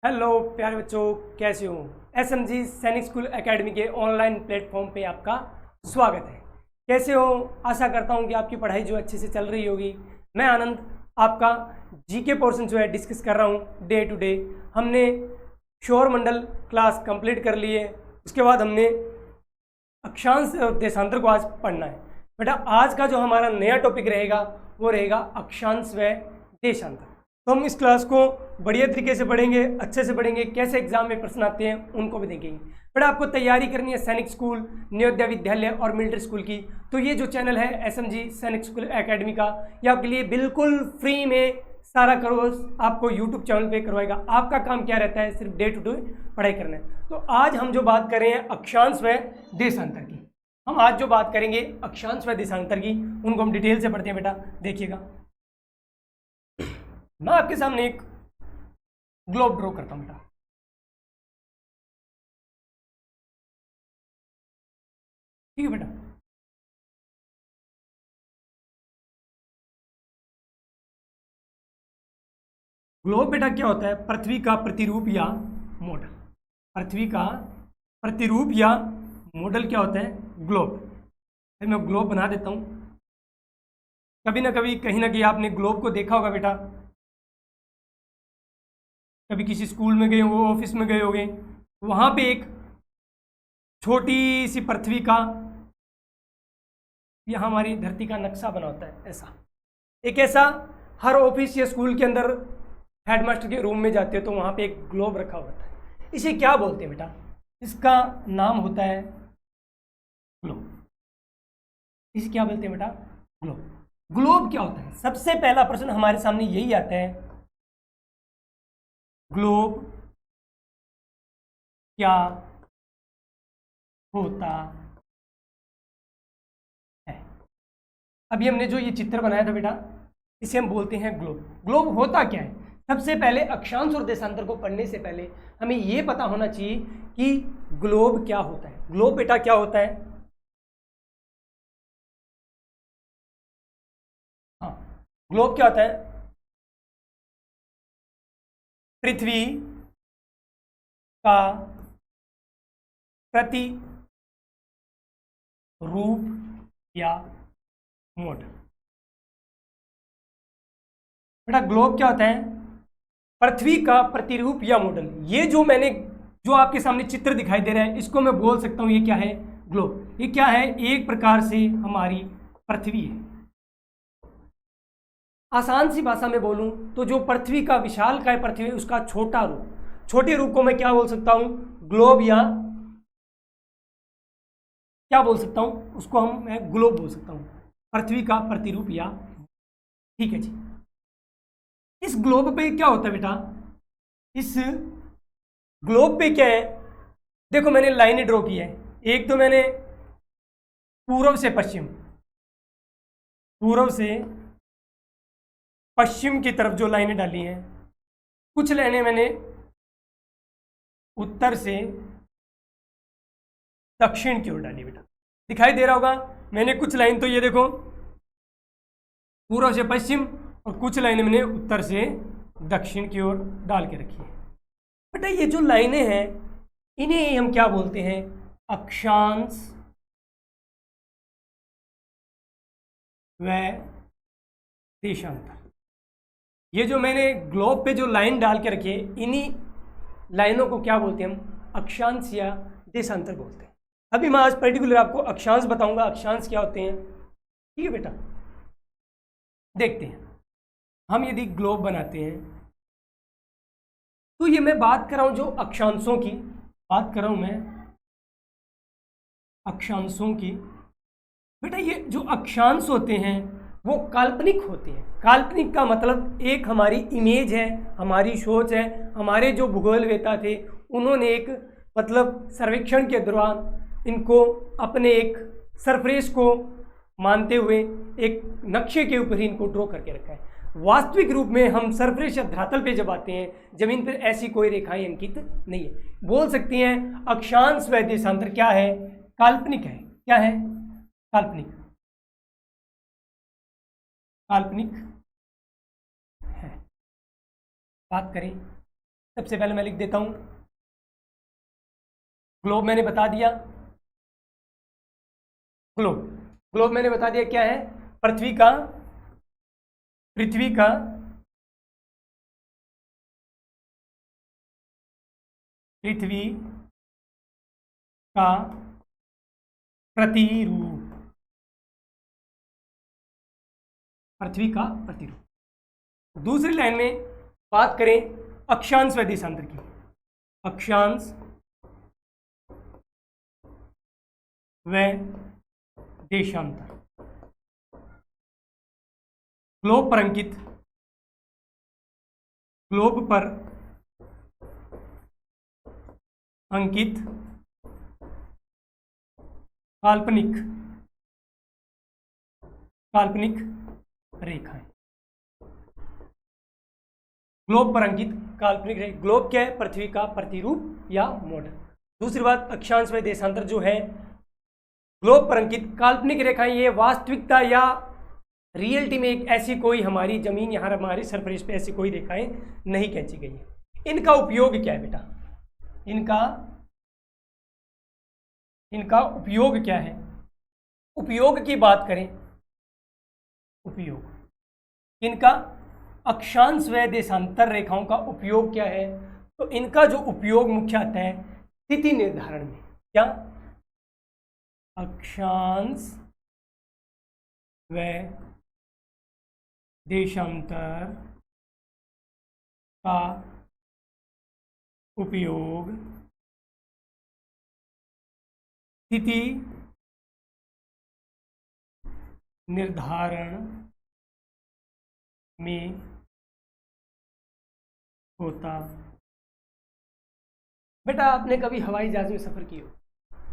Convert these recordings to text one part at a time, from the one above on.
Hello प्यारे बच्चों, कैसे हो। एसएमजी सैनिक स्कूल एकेडमी के ऑनलाइन प्लेटफॉर्म पे आपका स्वागत है। कैसे हो। आशा करता हूँ कि आपकी पढ़ाई जो अच्छे से चल रही होगी। मैं आनंद आपका जीके पोर्शन जो है डिस्कस कर रहा हूँ डे टू डे। हमने शोर मंडल क्लास कंप्लीट कर ली है। उसके बाद हमने अक्षांश और देशांतर को आज पढ़ना है। बेटा आज का जो हमारा नया टॉपिक रहेगा वो रहेगा अक्षांश व देशांतर। तो हम इस क्लास को बढ़िया तरीके से पढ़ेंगे, अच्छे से पढ़ेंगे, कैसे एग्जाम में प्रश्न आते हैं उनको भी देखेंगे। बट आपको तैयारी करनी है सैनिक स्कूल, नवोदय विद्यालय और मिलिट्री स्कूल की, तो ये जो चैनल है एसएमजी सैनिक स्कूल एकेडमी का, ये आपके लिए बिल्कुल फ्री में सारा कोर्स आपको यूट्यूब चैनल पे करवाएगा। आपका काम क्या रहता है, सिर्फ डे टू डे पढ़ाई करना है। तो आज हम जो बात कर रहे हैं अक्षांश व देशांतर की, हम आज जो बात करेंगे अक्षांश व देशांतर की, उनको हम डिटेल से पढ़ते हैं। बेटा देखिएगा, मैं आपके सामने एक ग्लोब ड्रॉ करता हूं। बेटा ठीक है बेटा, ग्लोब बेटा क्या होता है, पृथ्वी का प्रतिरूप या मॉडल। पृथ्वी का प्रतिरूप या मॉडल क्या होता है, ग्लोब। फिर मैं ग्लोब बना देता हूं। कभी ना कभी कहीं ना कहीं आपने ग्लोब को देखा होगा बेटा। कभी किसी स्कूल में गए हो, ऑफिस में गए होगे, वहां पे एक छोटी सी पृथ्वी का, यह हमारी धरती का नक्शा बना होता है। ऐसा एक ऐसा हर ऑफिस या स्कूल के अंदर हेडमास्टर के रूम में जाते हो तो वहां पे एक ग्लोब रखा होता है। इसे क्या बोलते हैं बेटा, इसका नाम होता है ग्लोब। इसे क्या बोलते हैं बेटा, ग्लोब। ग्लोब क्या होता है, सबसे पहला प्रश्न हमारे सामने यही आता है, ग्लोब क्या होता है। अभी हमने जो ये चित्र बनाया था बेटा, इसे हम बोलते हैं ग्लोब। ग्लोब होता क्या है, सबसे पहले अक्षांश और देशांतर को पढ़ने से पहले हमें यह पता होना चाहिए कि ग्लोब क्या होता है। ग्लोब बेटा क्या होता है, हाँ, ग्लोब क्या होता है, पृथ्वी का प्रतिरूप या मॉडल। बेटा ग्लोब क्या होता है, पृथ्वी का प्रतिरूप या मॉडल। ये जो आपके सामने चित्र दिखाई दे रहा है, इसको मैं बोल सकता हूं ये क्या है, ग्लोब। ये क्या है, एक प्रकार से हमारी पृथ्वी है। आसान सी भाषा में बोलूं तो जो पृथ्वी का विशालकाय पृथ्वी है, उसका छोटा रूप, छोटे रूप को मैं क्या बोल सकता हूं, ग्लोब, या क्या बोल सकता हूं उसको, मैं ग्लोब बोल सकता हूं, पृथ्वी का प्रतिरूप या। ठीक है जी। इस ग्लोब पे क्या होता है बेटा, इस ग्लोब पे क्या है, देखो मैंने लाइनें ड्रॉ की है। एक तो मैंने पूर्व से पश्चिम, पूर्व से पश्चिम की तरफ जो लाइनें डाली हैं, कुछ लाइनें मैंने उत्तर से दक्षिण की ओर डाली। बेटा दिखाई दे रहा होगा, मैंने कुछ लाइन तो ये देखो पूर्व से पश्चिम, और कुछ लाइनें मैंने उत्तर से दक्षिण की ओर डाल के रखी है। बेटा ये जो लाइनें हैं, इन्हें ही हम क्या बोलते हैं, अक्षांश व देशांतर। ये जो मैंने ग्लोब पे जो लाइन डाल के रखी है, इन्हीं लाइनों को क्या बोलते हैं हम, अक्षांश या देशांतर बोलते हैं। अभी मैं आज पर्टिकुलर आपको अक्षांश बताऊंगा, अक्षांश क्या होते हैं। ठीक है बेटा, देखते हैं। हम यदि ग्लोब बनाते हैं तो ये मैं बात कर रहा हूं जो अक्षांशों की, बात कर रहा हूं मैं अक्षांशों की। बेटा ये जो अक्षांश होते हैं वो काल्पनिक होते हैं। काल्पनिक का मतलब एक हमारी इमेज है, हमारी सोच है। हमारे जो भूगोलवेता थे उन्होंने एक मतलब सर्वेक्षण के दौरान इनको अपने एक सरफेस को मानते हुए एक नक्शे के ऊपर ही इनको ड्रॉ करके रखा है। वास्तविक रूप में हम सरफेस या धरातल पे जब आते हैं, जमीन पर ऐसी कोई रेखाएं अंकित नहीं है। बोल सकते हैं अक्षांश व देशांतर क्या है, काल्पनिक है। क्या है, काल्पनिक, काल्पनिक है। बात करें सबसे पहले मैं लिख देता हूं, ग्लोब मैंने बता दिया, ग्लोब ग्लोब मैंने बता दिया क्या है, पृथ्वी का प्रतिरूप, पृथ्वी का प्रतिरूप। दूसरी लाइन में बात करें अक्षांश व देशांतर की, अक्षांश व देशांतर, ग्लोब पर अंकित काल्पनिक रेखाएं, ग्लोब पर अंकित काल्पनिक रेखा। ग्लोब क्या है, पृथ्वी का प्रतिरूप या मॉडल। दूसरी बात, अक्षांश व देशांतर जो है, ग्लोब पर अंकित काल्पनिक रेखाएं, ये वास्तविकता या रियलिटी में एक ऐसी कोई हमारी जमीन, यहाँ हमारी सरफेस पे ऐसी कोई रेखाएं नहीं खींची गई है। इनका उपयोग क्या है बेटा, इनका उपयोग क्या है, उपयोग की बात करें, उपयोग इनका अक्षांश व देशांतर रेखाओं का उपयोग क्या है, तो इनका जो उपयोग मुख्यतः है स्थिति निर्धारण में, क्या, अक्षांश व देशांतर का उपयोग स्थिति निर्धारण में होता। बेटा आपने कभी हवाई जहाज में सफ़र किया हो,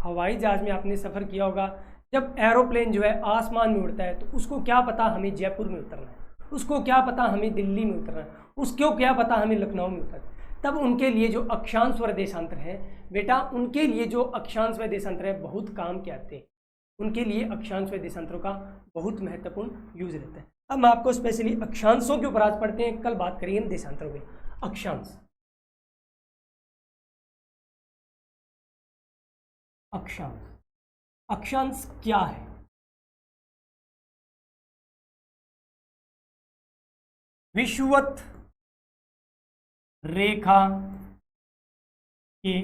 हवाई जहाज में आपने सफ़र किया होगा, जब एरोप्लेन जो है आसमान में उड़ता है तो उसको क्या पता हमें जयपुर में उतरना है, उसको क्या पता हमें दिल्ली में उतरना है, उसको क्या पता हमें लखनऊ में उतरना है। तब उनके लिए जो अक्षांश व देशांतर है बेटा, उनके लिए जो अक्षांश व देशांतर है बहुत काम के आते हैं, उनके लिए अक्षांश व देशांतरों का बहुत महत्वपूर्ण यूज रहता है। अब मैं आपको स्पेशली अक्षांशों के ऊपर आज पढ़ते हैं, कल बात करेंगे हम देशांतरों में। अक्षांश क्या है, विषुवत रेखा के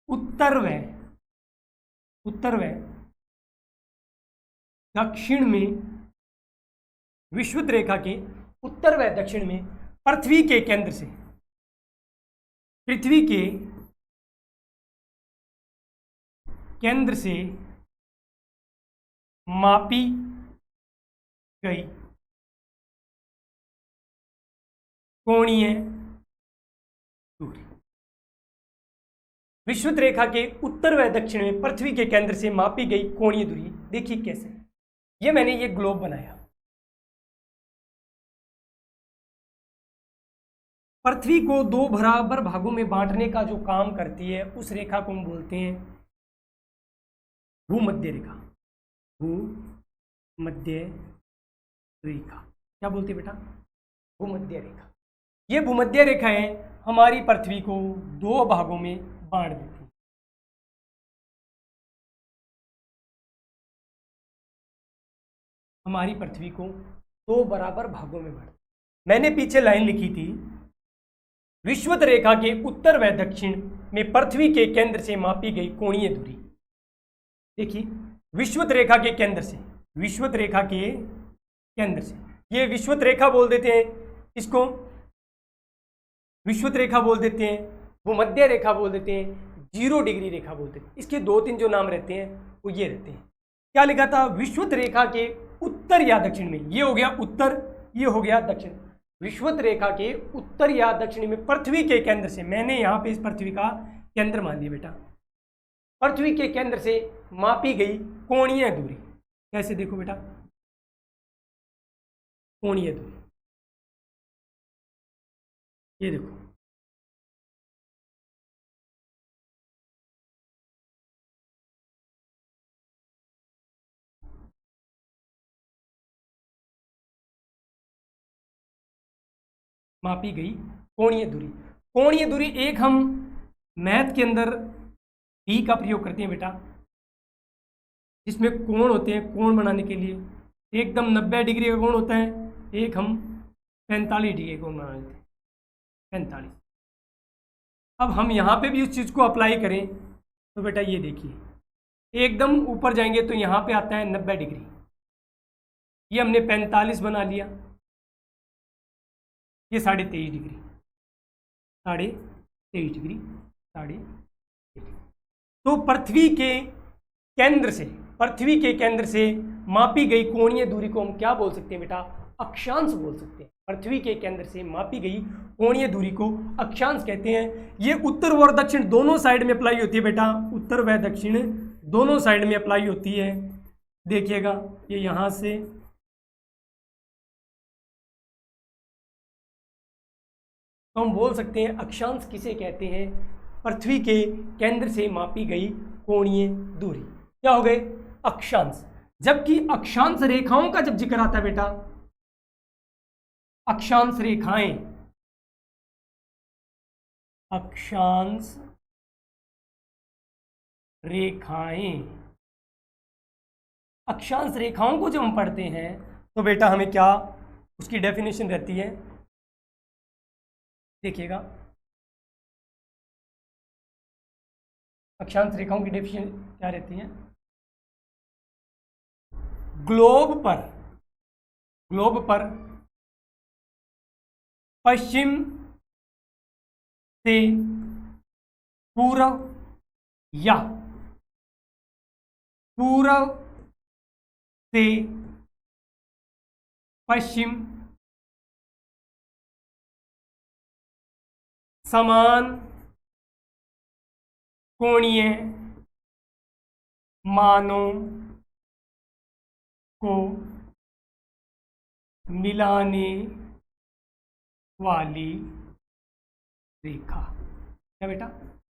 उत्तर व दक्षिण में, विषुवत रेखा के उत्तर व दक्षिण में पृथ्वी के केंद्र से, मापी गई कोणीय दूरी। विषुवत रेखा के उत्तर व दक्षिण में पृथ्वी के केंद्र से मापी गई कोणीय दूरी। देखिए कैसे, ये मैंने ये ग्लोब बनाया, पृथ्वी को दो बराबर भागों में बांटने का जो काम करती है उस रेखा को हम बोलते हैं भूमध्य रेखा। भूमध्य रेखा क्या बोलते हैं बेटा, भूमध्य रेखा। ये भूमध्य रेखाएं हमारी पृथ्वी को दो भागों में बांट देती है। हमारी पृथ्वी को दो बराबर भागों में बांट, मैंने पीछे लाइन लिखी थी, विषुवत रेखा के उत्तर व दक्षिण में पृथ्वी के केंद्र से मापी गई कोणीय दूरी। देखिए विषुवत रेखा के केंद्र से, विषुवत रेखा के केंद्र से, ये विषुवत रेखा बोल देते हैं, इसको विषुवत रेखा बोल देते हैं, भूमध्य रेखा बोल देते हैं, 0 डिग्री रेखा बोलते हैं। इसके 2-3 जो नाम रहते हैं वो ये रहते हैं। क्या लिखा था, विषुवत रेखा के उत्तर या दक्षिण में, ये हो गया उत्तर, ये हो गया दक्षिण। विषुवत रेखा के उत्तर या दक्षिण में पृथ्वी के केंद्र से, मैंने यहाँ पे इस पृथ्वी का केंद्र मान लिया बेटा, पृथ्वी के केंद्र से मापी गई कोणीय दूरी। कैसे देखो बेटा, कोणीय दूरी, ये देखो, मापी गई कोणीय दूरी। कोणीय दूरी एक हम मैथ के अंदर डी का प्रयोग करते हैं बेटा, जिसमें कोण होते हैं कोण बनाने के लिए। एकदम 90 डिग्री का कोण होता है, एक हम 45 डिग्री का कोण बना लेते हैं, 45। अब हम यहाँ पे भी उस चीज़ को अप्लाई करें तो बेटा ये देखिए, एकदम ऊपर जाएंगे तो यहाँ पे आता है 90 डिग्री, ये हमने 45 बना लिया, ये 23.5 डिग्री, 23.5 डिग्री, 23.5। तो पृथ्वी के केंद्र से मापी गई कोणीय दूरी को हम क्या बोल सकते हैं बेटा? अक्षांश बोल सकते हैं। पृथ्वी के केंद्र से मापी गई कोणीय दूरी को अक्षांश कहते हैं। ये उत्तर और दक्षिण दोनों साइड में अप्लाई होती है बेटा, उत्तर व दक्षिण दोनों साइड में अप्लाई होती है। देखिएगा ये यहाँ से तो हम बोल सकते हैं अक्षांश किसे कहते हैं? पृथ्वी के केंद्र से मापी गई कोणीय दूरी क्या हो गए? अक्षांश। जबकि अक्षांश रेखाओं का जब जिक्र आता है बेटा, अक्षांश रेखाएं, अक्षांश रेखाएं, अक्षांश रेखाओं को जब हम पढ़ते हैं तो बेटा हमें क्या उसकी डेफिनेशन रहती है? देखिएगा, अक्षांश रेखाओं की डेफिनेशन क्या रहती है? ग्लोब पर पश्चिम से पूर्व या पूर्व से पश्चिम समान कोणीय मानों को मिलाने वाली रेखा। क्या बेटा?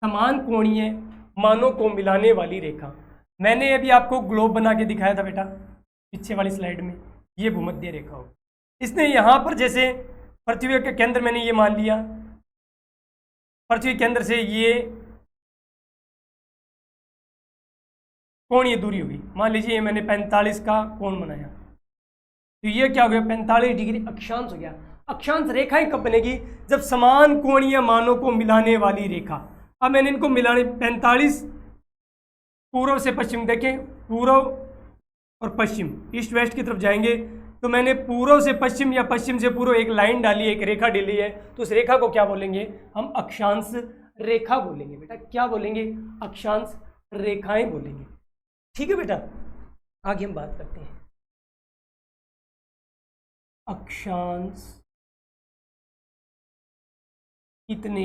समान कोणीय मानों को मिलाने वाली रेखा। मैंने अभी आपको ग्लोब बना के दिखाया था बेटा पीछे वाली स्लाइड में, ये भूमध्य रेखा हो। इसने यहाँ पर जैसे पृथ्वी के केंद्र मैंने ये मान लिया, पृथ्वी केंद्र से ये कोणीय दूरी होगी, मान लीजिए मैंने 45 का कोण बनाया, तो ये क्या हो गया? 45 डिग्री अक्षांश हो गया। अक्षांश रेखाएं कब बनेगी? जब समान कोणीय मानों को मिलाने वाली रेखा। अब मैंने इनको मिलाने 45 पूर्व से पश्चिम, देखें पूर्व और पश्चिम ईस्ट वेस्ट की तरफ जाएंगे, तो मैंने पूर्व से पश्चिम या पश्चिम से पूर्व एक लाइन डाली है, एक रेखा डाली है, तो उस रेखा को क्या बोलेंगे? हम अक्षांश रेखा बोलेंगे बेटा। क्या बोलेंगे? अक्षांश रेखाएं बोलेंगे। ठीक है बेटा, आगे हम बात करते हैं। अक्षांश कितने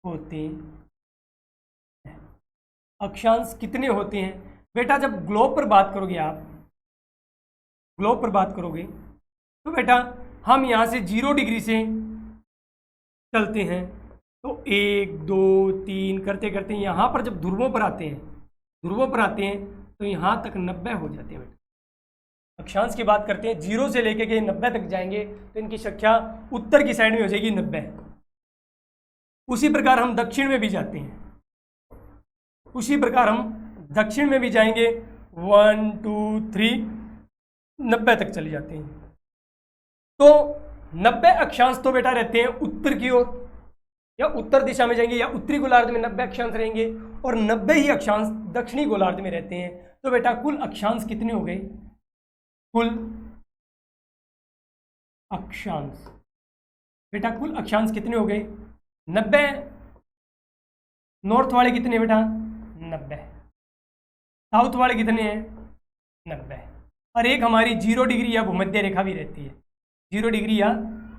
होते हैं? अक्षांश कितने होते हैं बेटा? जब ग्लोब पर बात करोगे आप, ग्लोब पर बात करोगे तो बेटा हम यहाँ से 0 डिग्री से चलते हैं, तो 1 2 3 करते करते यहाँ पर जब ध्रुवों पर आते हैं, तो यहाँ तक 90 हो जाते हैं बेटा। अक्षांश की बात करते हैं, 0 से लेके के 90 तक जाएंगे तो इनकी संख्या उत्तर की साइड में हो जाएगी 90। उसी प्रकार हम दक्षिण में भी जाते हैं, उसी प्रकार हम दक्षिण में भी जाएंगे, 1 2 3 90 तक चले जाते हैं। तो 90 अक्षांश तो बेटा रहते हैं उत्तर की ओर, या उत्तर दिशा में जाएंगे, या उत्तरी गोलार्ध में 90 अक्षांश रहेंगे, और 90 ही अक्षांश दक्षिणी गोलार्ध में रहते हैं। तो बेटा कुल अक्षांश कितने हो गए? कुल अक्षांश बेटा, कुल अक्षांश कितने हो गए? 90। नॉर्थ वाले कितने बेटा? 90। साउथ वाले कितने हैं? 90। और एक हमारी 0 डिग्री या भूमध्य रेखा भी रहती है, 0 डिग्री या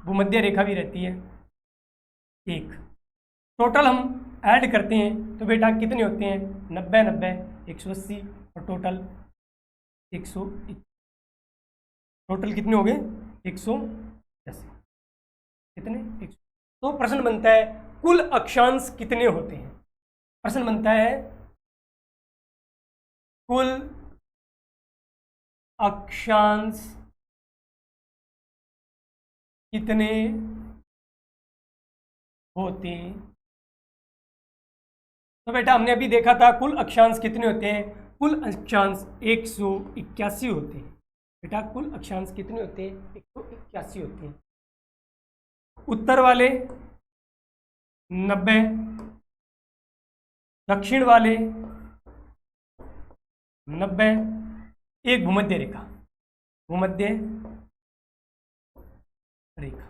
भूमध्य रेखा भी रहती है एक। टोटल हम ऐड करते हैं तो बेटा कितने होते हैं? 90 90 180 और टोटल 180। टोटल कितने हो गए? 180। कितने? 100। तो प्रश्न बनता है कुल अक्षांश कितने होते हैं? प्रश्न बनता है कुल अक्षांश कितने होते। तो बेटा हमने अभी देखा था कुल अक्षांश कितने होते हैं, कुल अक्षांश 181 होते हैं। बेटा कुल अक्षांश कितने होते हैं, 181 होते हैं। उत्तर वाले 90, दक्षिण वाले 90, एक भूमध्य रेखा, भूमध्य रेखा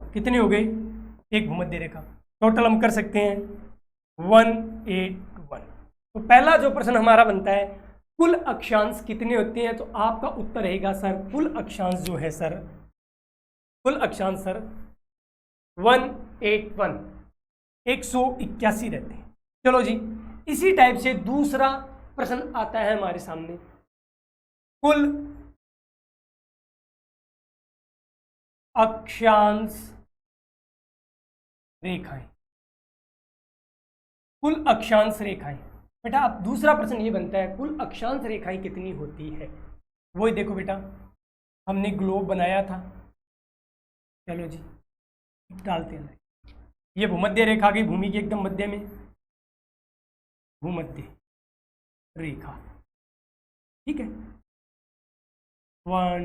कितनी हो गई, एक भूमध्य रेखा। टोटल हम कर सकते हैं 181। तो पहला जो प्रश्न हमारा बनता है कुल अक्षांश कितने होते हैं, तो आपका उत्तर रहेगा सर कुल अक्षांश जो है सर, कुल अक्षांश सर 181, 181 रहते हैं। चलो जी, इसी टाइप से दूसरा प्रश्न आता है हमारे सामने, कुल अक्षांश रेखाएं, कुल अक्षांश रेखाएं। बेटा अब दूसरा प्रश्न ये बनता है कुल अक्षांश रेखाएं कितनी होती है। वही देखो बेटा, हमने ग्लोब बनाया था, चलो जी डालते हैं। ये भूमध्य रेखा की, भूमि के एकदम मध्य में भूमध्य रेखा, ठीक है। 1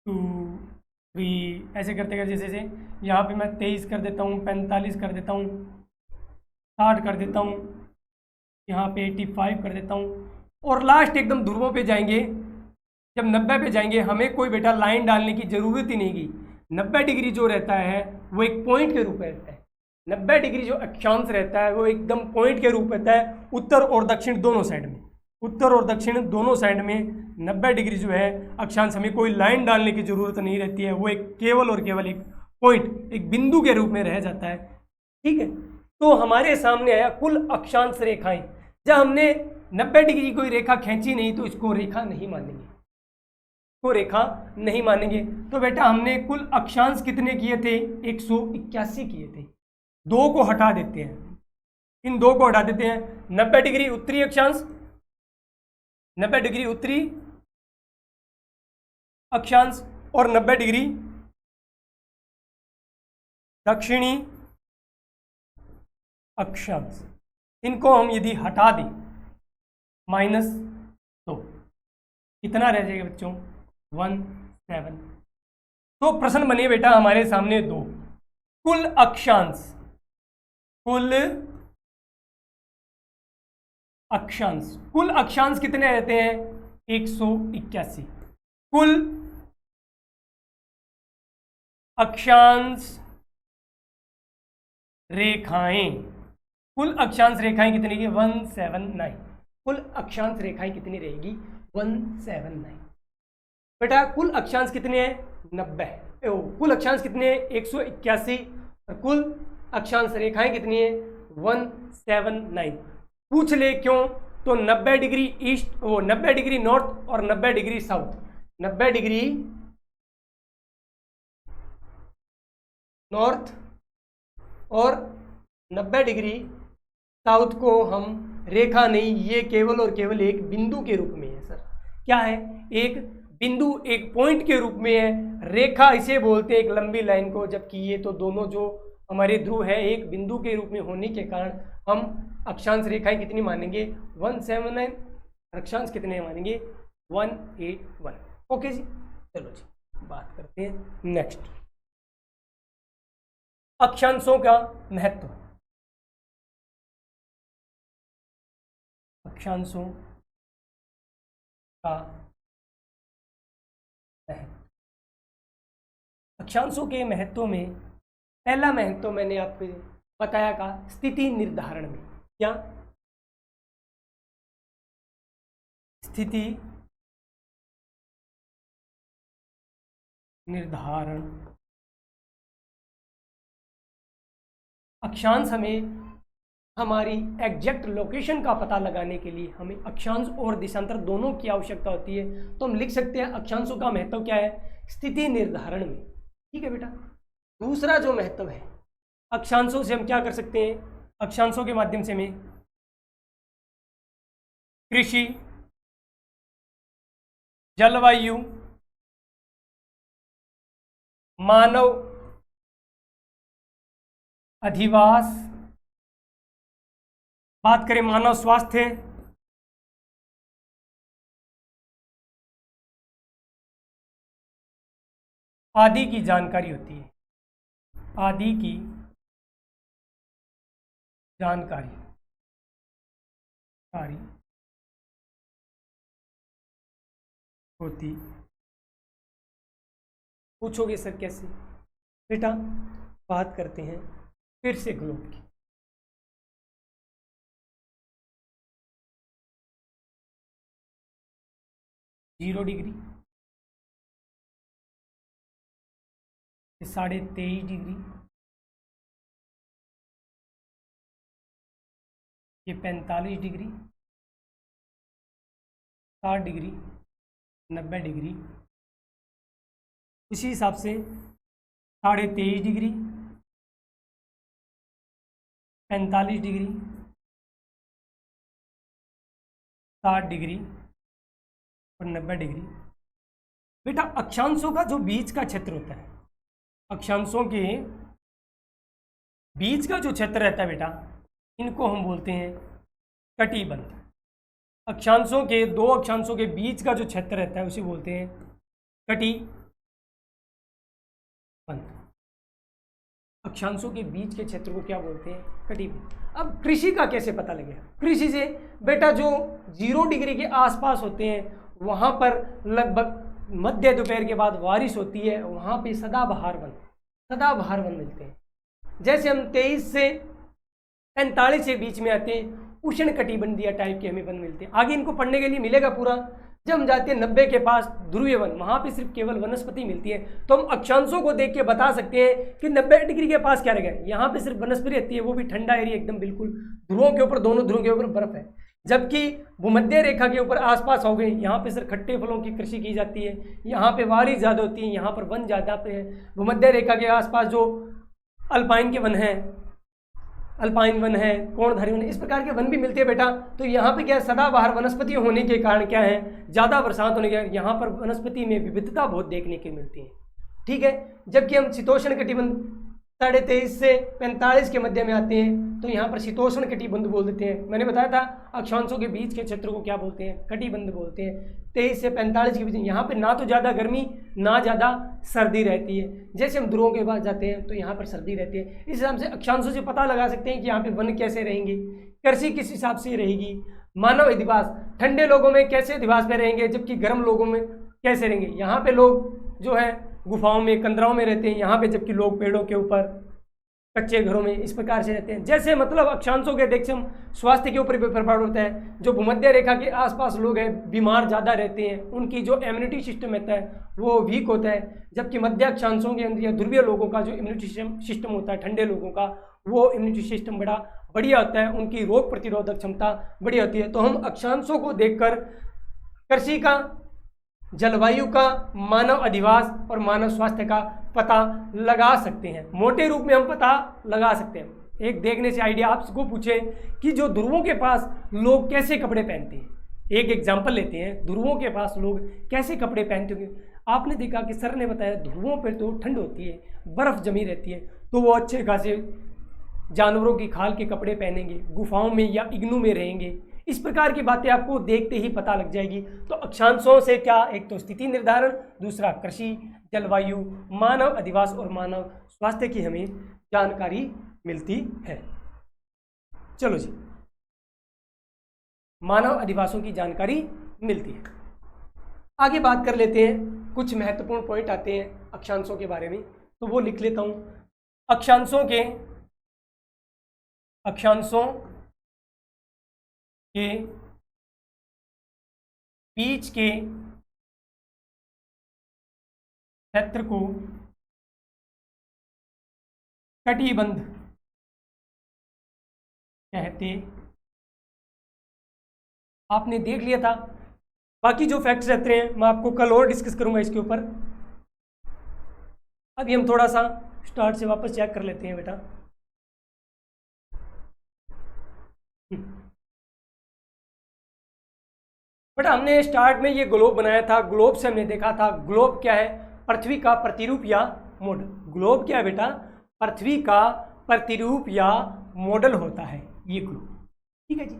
2 3 ऐसे करते करते जैसे जैसे यहाँ पे मैं 23 कर देता हूँ, 45 कर देता हूँ, 60 कर देता हूँ, यहाँ पे 85 कर देता हूँ, और लास्ट एकदम ध्रुवों पे जाएंगे। जब 90 पे जाएंगे हमें कोई बेटा लाइन डालने की जरूरत ही नहीं की। 90 डिग्री जो रहता है वो एक पॉइंट के रूप में रहता है। 90 डिग्री जो अक्षांश रहता है वो एकदम पॉइंट के रूप रहता है, उत्तर और दक्षिण दोनों साइड में, उत्तर और दक्षिण दोनों साइड में 90 डिग्री जो है अक्षांश, हमें कोई लाइन डालने की जरूरत नहीं रहती है। वो एक केवल और केवल एक पॉइंट, एक बिंदु के रूप में रह जाता है, ठीक है। तो हमारे सामने आया कुल अक्षांश रेखाएं। जब हमने 90 डिग्री कोई रेखा खींची नहीं तो इसको रेखा नहीं मानेंगे, को रेखा नहीं मानेंगे। तो बेटा हमने कुल अक्षांश कितने किए थे, 181 किए थे। दो को हटा देते हैं, इन दो को हटा देते हैं। 90 डिग्री उत्तरी अक्षांश, 90 डिग्री उत्तरी अक्षांश और 90 डिग्री दक्षिणी अक्षांश, इनको हम यदि हटा दें माइनस, तो कितना रह जाएगा बच्चों, 17। तो प्रश्न बने बेटा हमारे सामने दो, कुल अक्षांश, कुल अक्षांश, कुल अक्षांश कितने रहते हैं, 181। कुल अक्षांश रेखाएं, कुल अक्षांश रेखाएं कितनी की, 179। कुल अक्षांश रेखाएं कितनी रहेगी, 179। बेटा कुल अक्षांश कितने हैं, 90। कुल अक्षांश कितने हैं, 181, और कुल अक्षांश रेखाएं कितनी है, 179। पूछ ले क्यों, तो 90 डिग्री ईस्ट, वो 90 डिग्री नॉर्थ और 90 डिग्री साउथ, 90 डिग्री नॉर्थ और 90 डिग्री साउथ को हम रेखा नहीं, ये केवल और केवल एक बिंदु के रूप में है सर। क्या है, एक बिंदु, एक पॉइंट के रूप में है। रेखा इसे बोलते हैं एक लंबी लाइन को, जबकि ये तो दोनों जो हमारे ध्रुव है एक बिंदु के रूप में होने के कारण हम अक्षांश रेखाएं कितनी मानेंगे, 179, अक्षांश कितने मानेंगे, 181। ओके जी, चलो जी बात करते हैं नेक्स्ट, अक्षांशों का महत्व। अक्षांशों का महत्व, अक्षांशों के महत्व में पहला महत्व मैंने आपको बताया का स्थिति निर्धारण में। क्या, स्थिति निर्धारण। अक्षांश हमें हमारी एग्जैक्ट लोकेशन का पता लगाने के लिए हमें अक्षांश और दिशांतर दोनों की आवश्यकता होती है। तो हम लिख सकते हैं अक्षांशों का महत्व क्या है, स्थिति निर्धारण में, ठीक है बेटा। दूसरा जो महत्व है, अक्षांशों से हम क्या कर सकते हैं, अक्षांशों के माध्यम से हमें कृषि, जलवायु, मानव अधिवास, बात करें मानव स्वास्थ्य, आदि की जानकारी होती है, आदि की जानकारी होती। पूछोगे सर कैसे? बेटा बात करते हैं फिर से ग्लोब की। जीरो डिग्री, 23.5 डिग्री, ये 45 डिग्री, 60 डिग्री, 90 डिग्री। इसी हिसाब से 23.5 डिग्री, 45 डिग्री, 60 डिग्री और 90 डिग्री। बेटा अक्षांशों का जो बीच का क्षेत्र होता है, अक्षांशों के बीच का जो क्षेत्र रहता है बेटा, इनको हम बोलते हैं कटिबंध। अक्षांशों के, दो अक्षांशों के बीच का जो क्षेत्र रहता है उसे बोलते हैं कटिबंध। अक्षांशों के बीच के क्षेत्र को क्या बोलते हैं? कटिबंध। अब कृषि का कैसे पता लगेगा? कृषि से बेटा जो 0 डिग्री के आसपास होते हैं वहां पर लगभग मध्य दोपहर के बाद बारिश होती है, वहां पे सदाबहार वन मिलते हैं। जैसे हम 23 से 45 के बीच में आते हैं, उष्ण कटिबंधीय टाइप के हमें वन मिलते हैं। आगे इनको पढ़ने के लिए मिलेगा पूरा। जब हम जाते हैं 90 के पास ध्रुवीय वन, वहां पे सिर्फ केवल वनस्पति मिलती है, तो हम अक्षांशों को देख के बता सकते हैं कि 90 डिग्री के पास क्या रहेगा, यहाँ पे सिर्फ वनस्पति रहती है, वो भी ठंडा एरिया एकदम बिल्कुल, ध्रुवों के ऊपर, दोनों ध्रुवों के ऊपर बर्फ है। जबकि भूमध्य रेखा के ऊपर आसपास हो गए, यहाँ पे सिर्फ खट्टे फलों की कृषि की जाती है, यहाँ पे बारिश ज़्यादा होती है, यहाँ पर वन ज़्यादा पे है। भूमध्य रेखा के आसपास जो अल्पाइन के वन हैं, अल्पाइन वन है, कोणधारी वन है, इस प्रकार के वन भी मिलते हैं बेटा। तो यहाँ पे क्या है, सदाबहार वनस्पति होने के कारण क्या है, ज़्यादा बरसात होने के कारण यहाँ पर वनस्पति में विविधता बहुत देखने को मिलती है। ठीक है। जबकि हम शीतोष्ण कटिबंध 23.5 से 45 के मध्य में आते हैं, तो यहाँ पर शीतोष्ण कटिबंध बोल देते हैं। मैंने बताया था अक्षांशों के बीच के क्षेत्र को क्या बोलते हैं? कटिबंध बोलते हैं। 23 से 45 के बीच यहाँ पे ना तो ज़्यादा गर्मी ना ज़्यादा सर्दी रहती है। जैसे हम ध्रुवों के पास जाते हैं तो यहाँ पर सर्दी रहती है। इस हिसाब से अक्षांशों से पता लगा सकते हैं कि यहाँ पे वन कैसे रहेंगे, कृषि किस हिसाब से रहेगी, मानव अधिवास, ठंडे लोगों में कैसे अधिवास में रहेंगे, जबकि गर्म लोगों में कैसे रहेंगे। यहाँ पे लोग जो है गुफाओं में, कंदराओं में रहते हैं, यहाँ पे जबकि लोग पेड़ों के ऊपर, कच्चे घरों में, इस प्रकार से रहते हैं। जैसे मतलब अक्षांशों के देख से हम स्वास्थ्य के ऊपर भी प्रभाव होता है। जो भूमध्य रेखा के आसपास लोग हैं बीमार ज़्यादा रहते हैं, उनकी जो इम्यूनिटी सिस्टम रहता है वो वीक होता है। जबकि मध्य अक्षांशों के अंदर या ध्रुवीय लोगों का जो इम्यूनिटी सिस्टम होता है, ठंडे लोगों का, वो इम्यूनिटी सिस्टम बड़ा बढ़िया होता है, उनकी रोग प्रतिरोधक क्षमता बढ़िया होती है। तो हम अक्षांशों को देखकर कृषि का, जलवायु का, मानव अधिवास और मानव स्वास्थ्य का पता लगा सकते हैं। मोटे रूप में हम पता लगा सकते हैं। एक देखने से आइडिया आपको पूछे कि जो ध्रुवों के पास लोग कैसे कपड़े पहनते हैं, एक एग्जाम्पल लेते हैं, ध्रुवों के पास लोग कैसे कपड़े पहनते होंगे। आपने देखा कि सर ने बताया ध्रुवों पर तो ठंड होती है, बर्फ़ जमी रहती है, तो वो अच्छे खासे जानवरों की खाल के कपड़े पहनेंगे, गुफाओं में या इग्नू में रहेंगे। इस प्रकार की बातें आपको देखते ही पता लग जाएगी। तो अक्षांशों से क्या, एक तो स्थिति निर्धारण, दूसरा कृषि, जलवायु, मानव अधिवास और मानव स्वास्थ्य की हमें जानकारी मिलती है। चलो जी, मानव अधिवासों की जानकारी मिलती है। आगे बात कर लेते हैं, कुछ महत्वपूर्ण पॉइंट आते हैं अक्षांशों के बारे में, तो वो लिख लेता हूं। अक्षांशों के बीच के क्षेत्र को कटिबंध कहते। आपने देख लिया था। बाकी जो फैक्ट्स रहते हैं मैं आपको कल और डिस्कस करूंगा इसके ऊपर। अभी हम थोड़ा सा स्टार्ट से वापस चेक कर लेते हैं बेटा। बट हमने स्टार्ट में ये ग्लोब बनाया था। ग्लोब से हमने देखा था ग्लोब क्या है, पृथ्वी का प्रतिरूप या मॉडल। ग्लोब क्या है बेटा? पृथ्वी का प्रतिरूप या मॉडल होता है ये ग्लोब। ठीक है जी।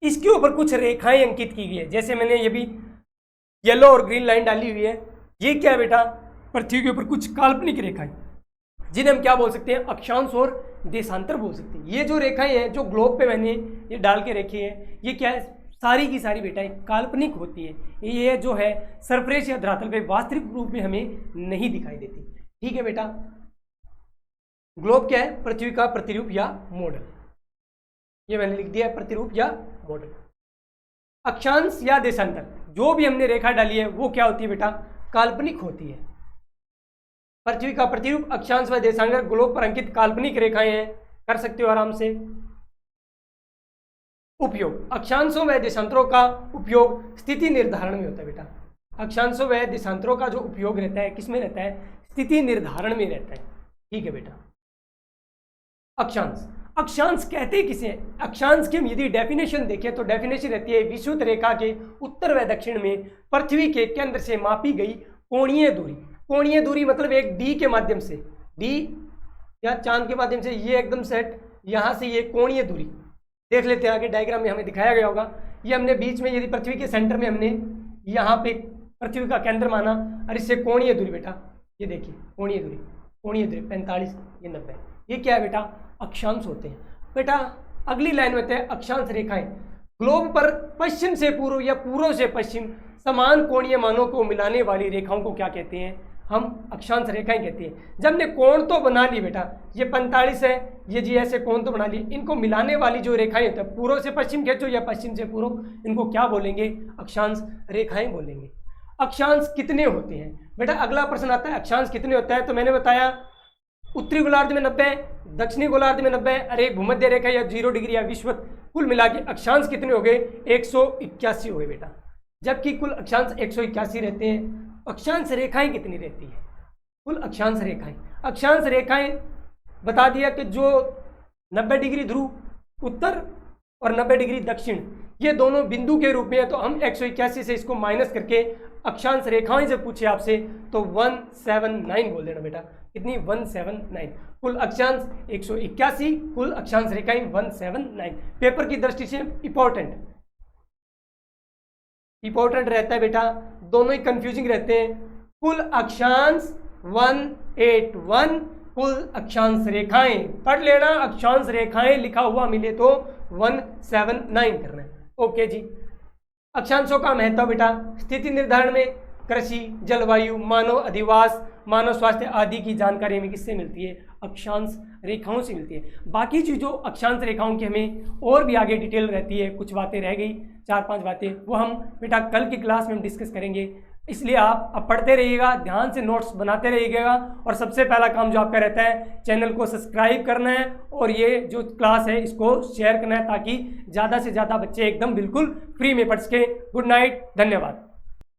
इसके ऊपर कुछ रेखाएं अंकित की गई है, जैसे मैंने ये भी येलो और ग्रीन लाइन डाली हुई है। ये क्या है बेटा? पृथ्वी के ऊपर कुछ काल्पनिक रेखाएं, जिन्हें हम क्या बोल सकते हैं? अक्षांश और देशांतर बोल सकते हैं। ये जो रेखाएं हैं जो ग्लोब पे मैंने ये डाल के रखी है, ये क्या है? सारी की सारी बेटा काल्पनिक होती है। ये जो है सरफेस या धरातल पे वास्तविक रूप में हमें नहीं दिखाई देती। ठीक है बेटा। ग्लोब क्या है? पृथ्वी का प्रतिरूप या मॉडल। ये मैंने लिख दिया, प्रतिरूप या मॉडल। अक्षांश या देशांतर, जो भी हमने रेखा डाली है वो क्या होती है बेटा? काल्पनिक होती है। पृथ्वी का प्रतिरूप, अक्षांश व देशांतर ग्लोब पर अंकित काल्पनिक रेखाएं हैं। कर सकते हो आराम से। उपयोग, अक्षांशों व देशांतरों का उपयोग स्थिति निर्धारण में होता है बेटा। अक्षांशों व देशांतरों का जो उपयोग रहता है किसमें रहता है? स्थिति निर्धारण में रहता है। ठीक है बेटा। अक्षांश, अक्षांश कहते किसे? अक्षांश की हम यदि डेफिनेशन देखें तो डेफिनेशन रहती है विषुवत रेखा के उत्तर व दक्षिण में पृथ्वी के केंद्र से मापी गई कोणीय दूरी। कोणीय दूरी मतलब एक डी के माध्यम से, डी या चांद के माध्यम से, ये एकदम सेट, यहां से ये कोणीय दूरी देख लेते हैं। आगे डायग्राम में हमें दिखाया गया होगा। ये हमने बीच में यदि पृथ्वी के सेंटर में हमने यहाँ पे पृथ्वी का केंद्र माना और इससे कोणीय दूरी बेटा, ये देखिए कोणीय दूरी, 45, ये 90, ये क्या है बेटा? अक्षांश होते हैं बेटा। अगली लाइन में होते हैं अक्षांश रेखाएं। ग्लोब पर पश्चिम से पूर्व या पूर्व से पश्चिम समान कोणीय मानों को मिलाने वाली रेखाओं को क्या कहते हैं? हम अक्षांश रेखाएं कहते हैं। जब ने कोण तो बना ली बेटा, ये 45 है, ये जी ऐसे कोण तो बना ली, इनको मिलाने वाली जो रेखाएं होती है, पूर्व से पश्चिम खींचो या पश्चिम से पूर्व, इनको क्या बोलेंगे? अक्षांश रेखाएं बोलेंगे। अक्षांश कितने होते हैं बेटा? अगला प्रश्न आता है अक्षांश कितने होता है। तो मैंने बताया उत्तरी गोलार्ध में 90, दक्षिणी गोलार्ध में 90, अरे भूमध्य रेखा या 0 डिग्री या विषुवत, कुल मिला के अक्षांश कितने हो गए? 181 हो गए बेटा। जबकि कुल अक्षांश 181 रहते हैं। अक्षांश रेखाएं कितनी रहती है? कुल अक्षांश रेखाएं, अक्षांश रेखाएं बता दिया कि जो 90 डिग्री ध्रुव उत्तर और 90 डिग्री दक्षिण, ये दोनों बिंदु के रूप में है। तो हम 181 से इसको माइनस करके अक्षांश रेखाएं से पूछे आपसे तो 179 बोल देना बेटा। कितनी? 179। कुल अक्षांश 181, कुल अक्षांश रेखाएं 179। पेपर की दृष्टि से इंपॉर्टेंट रहता है बेटा, दोनों ही कंफ्यूजिंग रहते हैं। कुल अक्षांश 181, कुल अक्षांश रेखाएं पढ़ लेना। अक्षांश रेखाएं लिखा हुआ मिले तो 179 करना है। ओके जी। अक्षांशों का महत्व बेटा स्थिति निर्धारण में कृषि, जलवायु, मानव अधिवास, मानव स्वास्थ्य आदि की जानकारी हमें किससे मिलती है? अक्षांश रेखाओं से मिलती है। बाकी चीज़ों अक्षांश रेखाओं की हमें और भी आगे डिटेल रहती है, कुछ बातें रह गई, 4-5 बातें, वो हम बेटा कल की क्लास में हम डिस्कस करेंगे। इसलिए आप अब पढ़ते रहिएगा, ध्यान से नोट्स बनाते रहिएगा, और सबसे पहला काम जो आपका रहता है चैनल को सब्सक्राइब करना है और ये जो क्लास है इसको शेयर करना है, ताकि ज़्यादा से ज़्यादा बच्चे एकदम बिल्कुल फ्री में पढ़ सकें। गुड नाइट, धन्यवाद।